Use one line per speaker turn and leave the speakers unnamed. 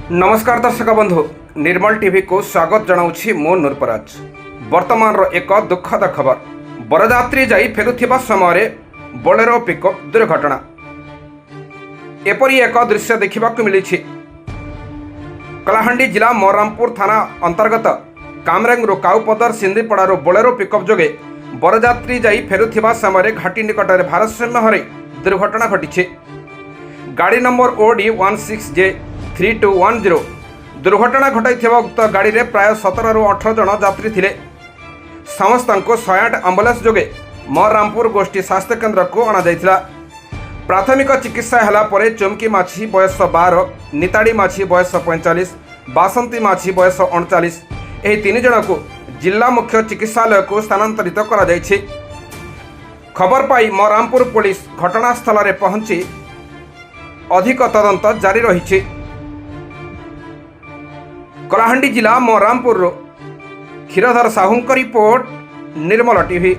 नमस्कार दर्शक बंधु निर्मल टीवी को स्वागत जनाऊँ मो नूरपराज। वर्तमान एक दुखद खबर बरजात्री जाई फेरुथिबा समय बोलेरो पिकअप दुर्घटना। एपरी एक दृश्य देखा मिली। कलाहांडी जिला मोरामपुर थाना अंतर्गत कामरेंगरू काउपदर सिंदीपड़ारू बोलेरो पिकअप जोगे बरजात्री जाई फेरुथिबा समय घाटी निकट में भारसाम्य हर दुर्घटना घटी। गाड़ी नंबर OD 16J3210 दुर्घटना घटाई उक्त गाड़ी में प्राय 17 ରୁ 18 जन यात्री थे। समस्त को 108 आंबुलांस जोगे मोरामपुर गोष्ठी स्वास्थ्य केन्द्र को अणाଯାଇଥିଲା। प्राथमिक चिकित्सा है पर चुमकी माछी बयस 12, निताड़ी माछी बयस 45, बासंती माछी बयस 39 यह 3 जन को जिला मुख्य चिकित्सालय को स्थानांतरित करा जायछि। खबर पाई मोरामपुर पुलिस घटनास्थल में पहुंची अधिक तदंत जारी रही। कलाहांडी जिला मोरामपुर क्षीरधर साहू रिपोर्ट निर्मल टीवी।